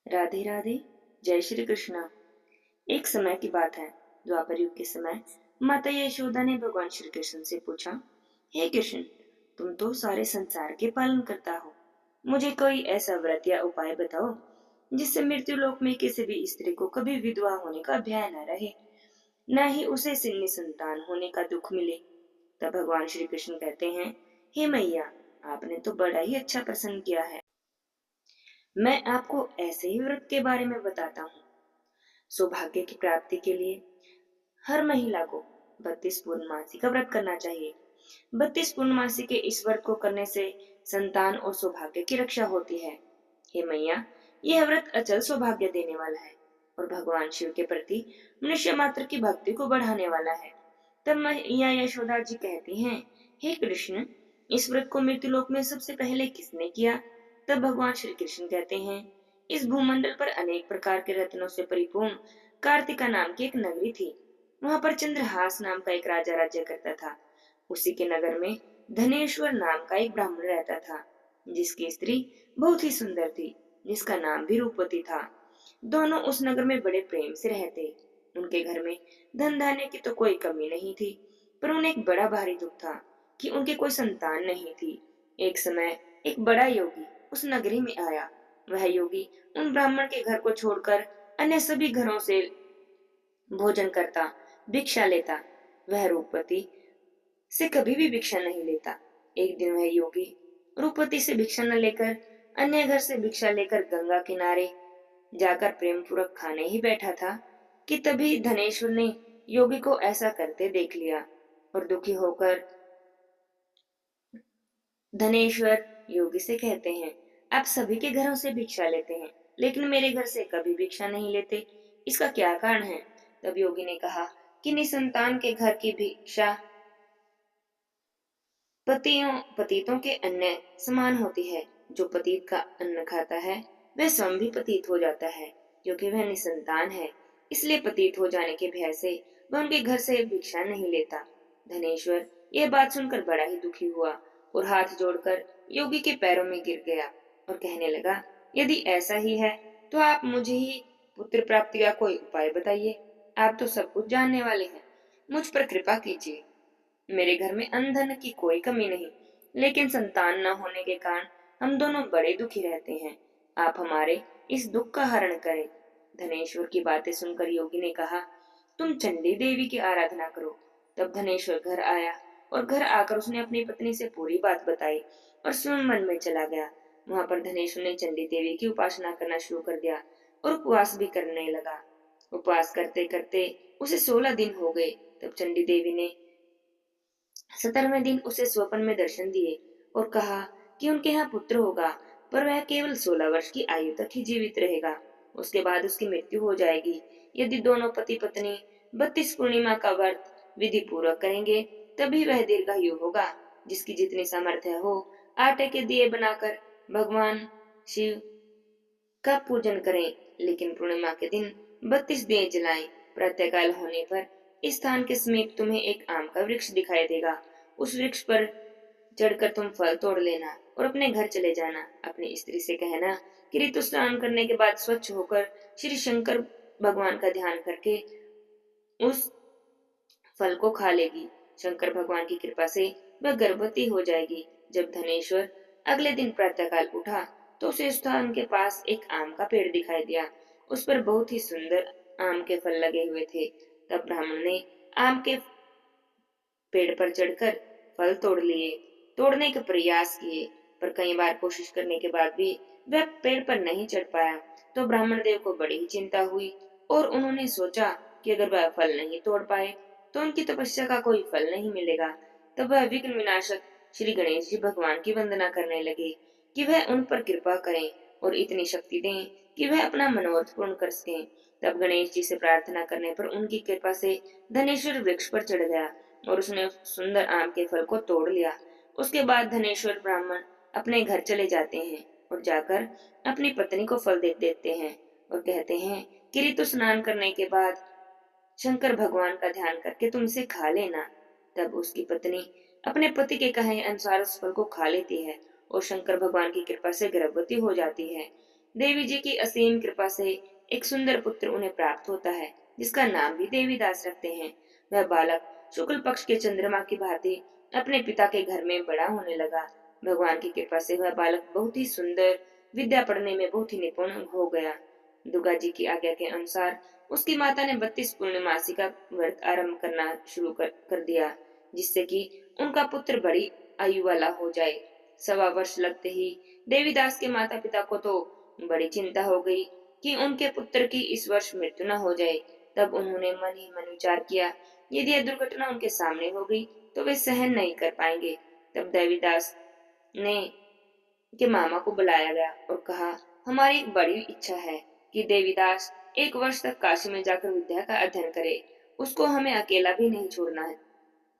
राधे राधे। जय श्री कृष्णा। एक समय की बात है। द्वापर युग के समय माता यशोदा ने भगवान श्री कृष्ण से पूछा, हे कृष्ण, तुम तो सारे संसार के पालन करता हो, मुझे कोई ऐसा व्रत या उपाय बताओ जिससे मृत्यु लोक में किसी भी स्त्री को कभी विधवा होने का भय न रहे, न ही उसे निसंतान होने का दुख मिले। तब भगवान श्री कृष्ण कहते हैं, हे मैया, आपने तो बड़ा ही अच्छा प्रश्न किया है। मैं आपको ऐसे ही व्रत के बारे में बताता हूँ। सौभाग्य की प्राप्ति के लिए हर महिला को 32 पूर्णमासी का व्रत करना चाहिए। 32 पूर्णमासी के इस व्रत को करने से संतान और सौभाग्य की रक्षा होती है। हे मैया, यह व्रत अचल सौभाग्य देने वाला है और भगवान शिव के प्रति मनुष्य मात्र की भक्ति को बढ़ाने वाला है। तब मैया यशोदा जी कहती हैं, हे कृष्ण, इस व्रत को मृत्युलोक में सबसे पहले किसने किया? तब भगवान श्री कृष्ण कहते हैं, इस भूमंडल पर अनेक प्रकार के रत्नों से परिपूर्ण कार्तिका नाम की एक नगरी थी। वहां पर चंद्रहास नाम का एक राजा राज्य करता था। उसी के नगर में धनेश्वर नाम का एक ब्राह्मण रहता था, जिसकी स्त्री बहुत ही सुंदर थी, जिसका नाम भी रूपवती था। दोनों उस नगर में बड़े प्रेम से रहते। उनके घर में धन धान्य की तो कोई कमी नहीं थी, पर उन्हें एक बड़ा भारी दुख था कि उनके कोई संतान नहीं थी। एक समय एक बड़ा योगी उस नगरी में आया। वह योगी उन ब्राह्मण के घर को छोड़कर अन्य सभी घरों से भोजन करता, भिक्षा लेता। वह रूपवती से कभी भी भिक्षा नहीं लेता। एक दिन वह योगी रूपवती से भिक्षा न लेकर अन्य घर से भिक्षा लेकर गंगा किनारे जाकर प्रेम पूर्वक खाने ही बैठा था कि तभी धनेश्वर ने योगी को ऐसा करते देख लिया और दुखी होकर धनेश्वर योगी से कहते हैं, आप सभी के घरों से भिक्षा लेते हैं, लेकिन मेरे घर से कभी भिक्षा नहीं लेते, इसका क्या कारण है? तब योगी ने कहा कि निसंतान के घर की भिक्षा पतितों के अन्न समान होती है। जो पतित का अन्न खाता है वह स्वयं भी पतित हो जाता है, क्योंकि वह निसंतान है। इसलिए पतित हो जाने के भय से वह उनके घर से भिक्षा नहीं लेता। धनेश्वर यह बात सुनकर बड़ा ही दुखी हुआ और हाथ जोड़कर योगी के पैरों में गिर गया और कहने लगा, यदि ऐसा ही है तो आप मुझे ही पुत्र प्राप्ति का कोई उपाय बताइए। आप तो सब कुछ जानने वाले हैं, मुझ पर कृपा कीजिए। मेरे घर में अन्न धन की कोई कमी नहीं, लेकिन संतान न होने के कारण हम दोनों बड़े दुखी रहते हैं। आप हमारे इस दुख का हरण करें। धनेश्वर की बातें सुनकर योगी ने कहा, तुम चंडी देवी की आराधना करो। तब धनेश्वर घर आया और घर आकर उसने अपनी पत्नी से पूरी बात बताई और स्वयं मन में चला गया। वहां पर धनेश्वर ने चंडी देवी की उपासना करना शुरू कर दिया और उपवास भी करने लगा। उपवास करते करते उसे 16 दिन हो गए। तब चंडी देवी ने 17वें दिन उसे स्वप्न में दर्शन दिए और कहा कि उनके यहाँ पुत्र होगा, पर वह केवल 16 वर्ष की आयु तक ही जीवित रहेगा। उसके बाद उसकी मृत्यु हो जाएगी। यदि दोनों पति पत्नी 32 पूर्णिमा का व्रत विधि पूर्वक करेंगे, तभी वह दीर्घायु होगा। जिसकी जितनी सामर्थ्य हो, आटे के दिए बनाकर भगवान शिव का पूजन करें, लेकिन पूर्णिमा के दिन 32 दिए जलाएं। प्रातःकाल होने पर इस स्थान के समीप तुम्हें एक आम का वृक्ष दिखाई देगा। उस वृक्ष पर चढ़कर तुम फल तोड़ लेना और अपने घर चले जाना। अपनी स्त्री से कहना कि ऋतु स्नान करने के बाद स्वच्छ होकर श्री शंकर भगवान का ध्यान करके उस फल को खा लेगी। शंकर भगवान की कृपा से वह गर्भवती हो जाएगी। जब धनेश्वर अगले दिन प्रातःकाल उठा तो उसे स्थान के पास एक आम का पेड़ दिखाई दिया। उस पर बहुत ही सुंदर आम के फल लगे हुए थे। तब ब्राह्मण ने आम के पेड़ पर चढ़कर फल तोड़ लिए। तोड़ने के प्रयास किए, पर कई बार कोशिश करने के बाद भी वह पेड़ पर नहीं चढ़ पाया। तो ब्राह्मण देव को बड़ी ही चिंता हुई और उन्होंने सोचा कि अगर वह फल नहीं तोड़ पाए तो उनकी तपस्या का कोई फल नहीं मिलेगा। तब वह विघ्न विनाशक श्री गणेश जी भगवान की वंदना करने लगे कि वह उन पर कृपा करें और इतनी शक्ति दें कि वह अपना मनोरथ पूर्ण कर सकें। तब गणेश जी से प्रार्थना करने पर उनकी कृपा से धनेश्वर वृक्ष पर चढ़ गया और उसने उस सुंदर आम के फल को तोड़ लिया। उसके बाद धनेश्वर ब्राह्मण अपने घर चले जाते हैं और जाकर अपनी पत्नी को फल दे देते हैं और कहते हैं कि ऋतु स्नान करने के बाद शंकर भगवान का ध्यान करके तुम इसे खा लेना। तब उसकी पत्नी अपने पति के कहे अनुसार उस फल को खा लेती है और शंकर भगवान की कृपा से गर्भवती हो जाती है। देवी जी की असीम कृपा से एक सुंदर पुत्र उन्हें प्राप्त होता है, जिसका नाम भी देवीदास रखते हैं। वह बालक शुक्ल पक्ष के चंद्रमा की भांति अपने पिता के घर में बड़ा होने लगा। भगवान की कृपा से वह बालक बहुत ही सुंदर, विद्या पढ़ने में बहुत ही निपुण हो गया। दुर्गा जी की आज्ञा के अनुसार उसकी माता ने 32 पूर्णमासी का व्रत आरंभ करना शुरू कर दिया, जिससे कि उनका पुत्र बड़ी आयु वाला हो जाए। 1.25 वर्ष लगते ही देवीदास के माता पिता को तो बड़ी चिंता हो गई कि उनके पुत्र की इस वर्ष मृत्यु न हो जाए। तब उन्होंने मन ही मन विचार किया, यदि यह दुर्घटना उनके सामने हो गई तो वे सहन नहीं कर पाएंगे। तब देवीदास ने के मामा को बुलाया गया और कहा, हमारी एक बड़ी इच्छा है कि देवीदास 1 वर्ष तक काशी में जाकर विद्या का अध्ययन करे। उसको हमें अकेला भी नहीं छोड़ना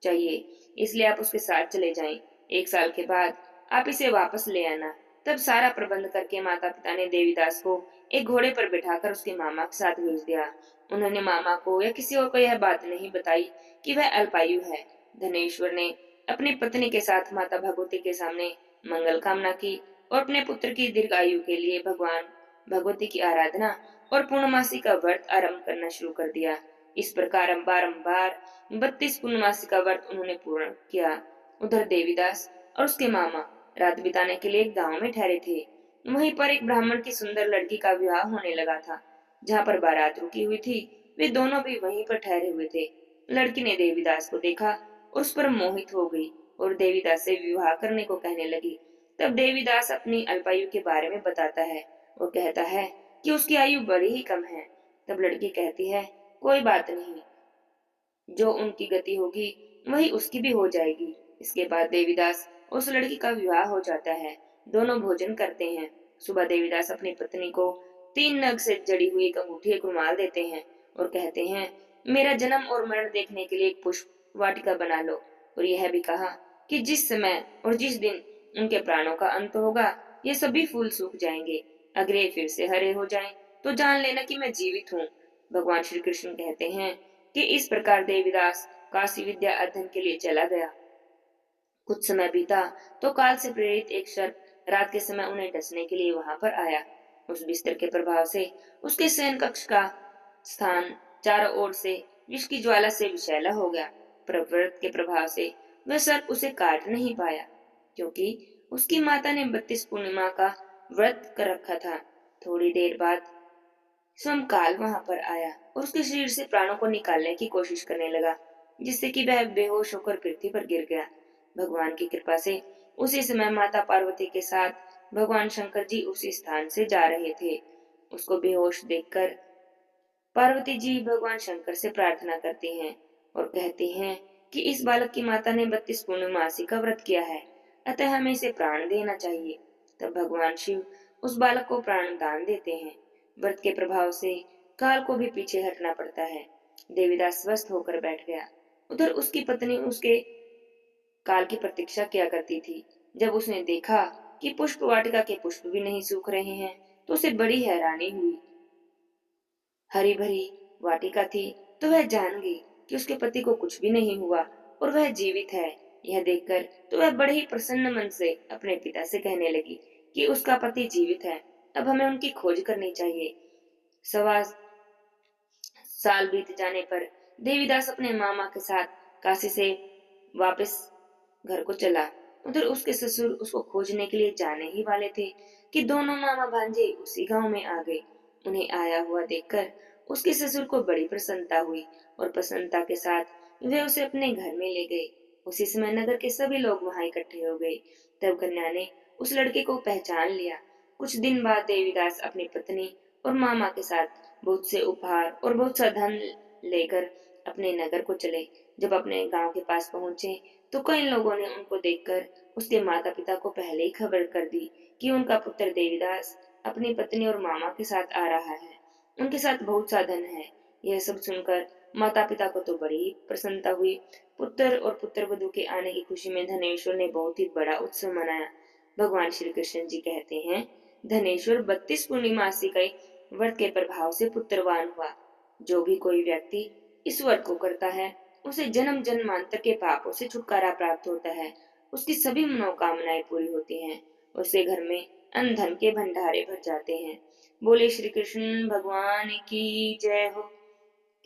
चाहिए, इसलिए आप उसके साथ चले जाएं। 1 साल के बाद आप इसे वापस ले आना। तब सारा प्रबंध करके माता पिता ने देवीदास को एक घोड़े पर बिठाकर उसके मामा के साथ भेज दिया। उन्होंने मामा को या किसी और को यह बात नहीं बताई कि वह अल्पायु है। धनेश्वर ने अपनी पत्नी के साथ माता भगवती के सामने मंगल कामना की और अपने पुत्र की दीर्घायु के लिए भगवान भगवती की आराधना और पूर्णमासी का व्रत आरंभ करना शुरू कर दिया। इस प्रकार बारंबार 32 पूर्णमासी का व्रत उन्होंने पूर्ण किया। उधर देवीदास और उसके मामा रात बिताने के लिए एक गांव में ठहरे थे। वहीं पर एक ब्राह्मण की सुंदर लड़की का विवाह होने लगा था। जहाँ पर बारात रुकी हुई थी, वे दोनों भी वहीं पर ठहरे हुए थे। लड़की ने देवीदास को देखा, उस पर मोहित हो गई और देवीदास से विवाह करने को कहने लगी। तब देवीदास अपनी अल्पायु के बारे में बताता है और कहता है कि उसकी आयु बड़ी ही कम है। तब लड़की कहती है, कोई बात नहीं, जो उनकी गति होगी वही उसकी भी हो जाएगी। इसके बाद देवीदास उस लड़की का विवाह हो जाता है। दोनों भोजन करते हैं। सुबह देवीदास अपनी पत्नी को 3 नग से जड़ी हुई एक अंगूठी, एक रुमाल देते हैं और कहते हैं, मेरा जन्म और मरण देखने के लिए एक पुष्प वाटिका बना लो। और यह भी कहा कि जिस समय और जिस दिन उनके प्राणों का अंत होगा, ये सभी फूल सूख जाएंगे। अगर ये फिर से हरे हो जाएं, तो जान लेना कि मैं जीवित हूँ। भगवान श्री कृष्ण कहते हैं कि इस प्रकार देवीदास काशी विद्या अध्ययन के लिए चला गया। कुछ समय बीता तो काल से प्रेरित एक सर्प रात के समय उन्हें डसने के लिए वहां पर आया। उस बिस्तर के प्रभाव से उसके शयन कक्ष का स्थान चारों ओर से विष की ज्वाला से विषैला हो गया। प्रवृत्त के प्रभाव से वह सर्प उसे काट नहीं पाया, क्योंकि उसकी माता ने 32 पूर्णिमा का व्रत कर रखा था। थोड़ी देर बाद स्वयं काल वहां पर आया और उसके शरीर से प्राणों को निकालने की कोशिश करने लगा, जिससे कि वह बेहोश होकर पृथ्वी पर गिर गया। भगवान की कृपा से उसी समय माता पार्वती के साथ भगवान शंकर जी उसी स्थान से जा रहे थे। उसको बेहोश देखकर पार्वती जी भगवान शंकर से प्रार्थना करती हैं और कहती हैं कि इस बालक की माता ने 32 पूर्णमासी का व्रत किया है, अतः हमें इसे प्राण देना चाहिए। तब भगवान शिव उस बालक को प्राण दान देते हैं। व्रत के प्रभाव से काल को भी पीछे हटना पड़ता है। देवीदास स्वस्थ होकर बैठ गया। उधर उसकी पत्नी उसके काल की प्रतीक्षा किया करती थी। जब उसने देखा कि पुष्प वाटिका के पुष्प भी नहीं सूख रहे हैं, तो उसे बड़ी हैरानी हुई। हरी भरी वाटिका थी, तो वह जान गई कि उसके पति को कुछ भी नहीं हुआ और वह जीवित है। यह देखकर तो वह बड़े ही प्रसन्न मन से अपने पिता से कहने लगी कि उसका पति जीवित है, अब हमें उनकी खोज करनी चाहिए। 1.25 साल बीत जाने पर देवीदास अपने मामा के साथ काशी से वापस घर को चला। उधर उसके ससुर उसको खोजने के लिए जाने ही वाले थे कि दोनों मामा भांजे उसी गांव में आ गए। उन्हें आया हुआ देखकर उसके ससुर को बड़ी प्रसन्नता हुई और प्रसन्नता के साथ वे उसे अपने घर में ले गए। उसी समय नगर के सभी लोग वहां इकट्ठे हो गए। तब कन्या ने उस लड़के को पहचान लिया। कुछ दिन बाद देवीदास अपनी पत्नी और मामा के साथ बहुत से उपहार और बहुत सा धन लेकर अपने नगर को चले। जब अपने गांव के पास पहुंचे तो कई लोगों ने उनको देखकर उसके माता पिता को पहले ही खबर कर दी कि उनका पुत्र देवीदास अपनी पत्नी और मामा के साथ आ रहा है। उनके साथ बहुत सा धन है। यह सब सुनकर माता पिता को तो बड़ी प्रसन्नता हुई। पुत्र और पुत्र वधू के आने की खुशी में धनेश्वर ने बहुत ही बड़ा उत्सव मनाया। भगवान श्री कृष्ण जी कहते हैं, धनेश्वर 32 पूर्णिमासी के व्रत के प्रभाव से पुत्रवान हुआ। जो भी कोई व्यक्ति इस व्रत को करता है, उसे जन्म जन्मांतर के पापों से छुटकारा प्राप्त होता है। उसकी सभी मनोकामनाएं पूरी होती हैं। उसके घर में धन के भंडारे भर जाते हैं। बोले श्री कृष्ण भगवान की जय हो।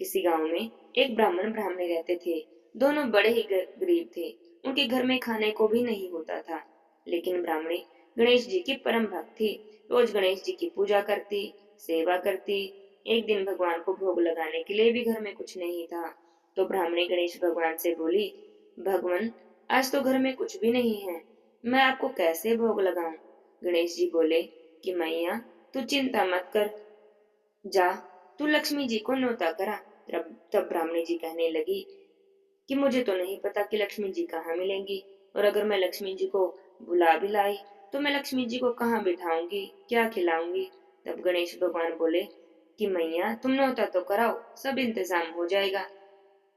किसी गांव में एक ब्राह्मण ब्राह्मणी रहते थे। दोनों बड़े ही गरीब थे। उनके घर में खाने को भी नहीं होता था। लेकिन ब्राह्मणी गणेश जी की परम भक्त थी। रोज गणेश जी की पूजा करती, सेवा करती। एक दिन भगवान को भोग लगाने के लिए भी घर में कुछ नहीं था। तो ब्राह्मणी गणेश भगवान से बोली, भगवान, आज तो घर में कुछ भी नहीं है, मैं आपको कैसे भोग लगाऊं? गणेश जी बोले कि मैया, तू चिंता मत कर, जा, तू लक्ष्मी जी को न्योता करा। तब ब्राह्मणी जी कहने लगी कि मुझे तो नहीं पता कि लक्ष्मी जी कहाँ मिलेंगी, और अगर मैं लक्ष्मी जी को बुला भी लाई तो मैं लक्ष्मी जी को कहाँ बिठाऊंगी, क्या खिलाऊंगी? तब गणेश भगवान बोले कि मैया, तुम न्योता तो कराओ, सब इंतजाम हो जाएगा,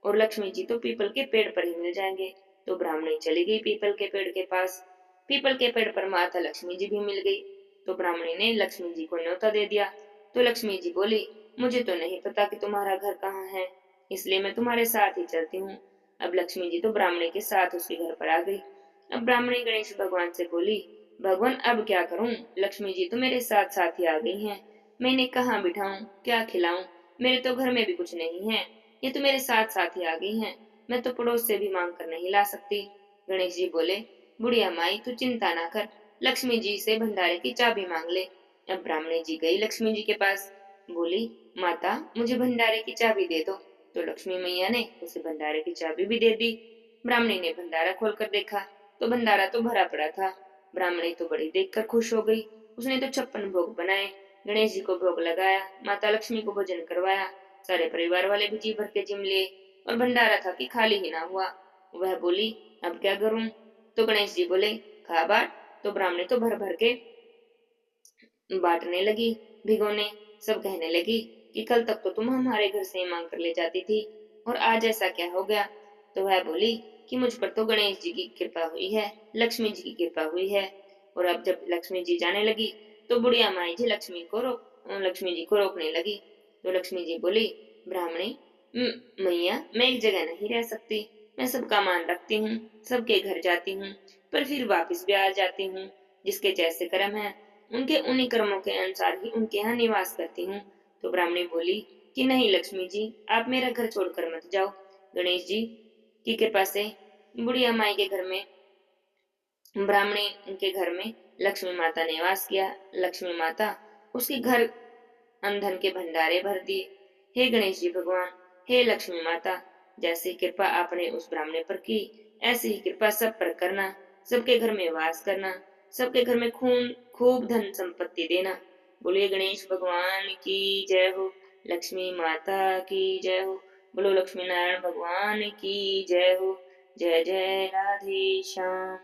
और लक्ष्मी जी तो पीपल के पेड़ पर ही मिल जाएंगे। तो ब्राह्मणी चली गई पीपल के पेड़ के पास। पीपल के पेड़ पर माता लक्ष्मी जी भी मिल गई। तो ब्राह्मणी ने लक्ष्मी जी को न्योता दे दिया। तो लक्ष्मी जी बोली, मुझे तो नहीं पता कि तुम्हारा घर कहाँ है, इसलिए मैं तुम्हारे साथ ही चलती हूँ। अब लक्ष्मी जी तो ब्राह्मणी के साथ उसके घर पर आ गई। अब ब्राह्मणी गणेश भगवान से बोली, भगवान, अब क्या करूं? लक्ष्मी जी तो मेरे साथ साथ ही आ गई हैं, मैं इन्हें कहाँ बिठाऊं, क्या खिलाऊं? मेरे तो घर में भी कुछ नहीं है, ये तो मेरे साथ साथ ही आ गई हैं, मैं तो पड़ोस से भी मांग कर नहीं ला सकती। गणेश जी बोले, बुढ़िया माई, तू चिंता ना कर, लक्ष्मी जी से भंडारे की चाबी मांग ले। अब ब्राह्मणी जी गई लक्ष्मी जी के पास, बोली, माता, मुझे भंडारे की चाबी दे दो। तो लक्ष्मी मैया ने उसे भंडारे की चाबी भी दे दी। ब्राह्मणी ने भंडारा खोलकर देखा तो भंडारा तो भरा पड़ा था। ब्राह्मणी तो बड़ी देखकर खुश हो गई। उसने तो 56 भोग बनाए, गणेश जी को भोग लगाया, माता लक्ष्मी को भोजन करवाया, सारे परिवार वाले भी जी भर के जिम लिए, और भंडारा था कि खाली ही ना हुआ। वह बोली, अब क्या करूं? तो गणेश जी बोले, खा बाट। तो ब्राह्मणी तो भर भर के बांटने लगी, भिगोने। सब कहने लगी कि कल तक तो तुम हमारे घर से ही मांग कर ले जाती थी, और आज ऐसा क्या हो गया? तो वह बोली कि मुझ पर तो गणेश जी की कृपा हुई है, लक्ष्मी जी की कृपा हुई है। और अब जब लक्ष्मी जी जाने लगी तो बुढ़िया माई जी लक्ष्मी जी को रोकने लगी। तो लक्ष्मी जी बोली, ब्राह्मणी, मैया, मैं एक जगह नहीं रह सकती, मैं सबका मान रखती हूँ, सबके घर जाती हूँ, पर फिर वापस भी आ जाती हूँ। जिसके जैसे कर्म है, उनके उन्हीं कर्मों के अनुसार ही उनके यहाँ निवास करती हूँ। तो ब्राह्मणी बोली कि नहीं लक्ष्मी जी, आप मेरा घर छोड़कर मत जाओ। गणेश जी की कृपा से बुढ़िया माई के घर में, ब्राह्मणी के घर में लक्ष्मी माता ने वास किया। लक्ष्मी माता उसके घर धन के भंडारे भर दिए। हे गणेश जी भगवान, हे लक्ष्मी माता, जैसी कृपा आपने उस ब्राह्मण पर की, ऐसी ही कृपा सब पर करना, सबके घर में वास करना, सबके घर में खून खूब धन संपत्ति देना। बोलिए गणेश भगवान की जय हो, लक्ष्मी माता की जय हो, बोलो लक्ष्मी नारायण भगवान की जय हो। जय जय राधे श्याम।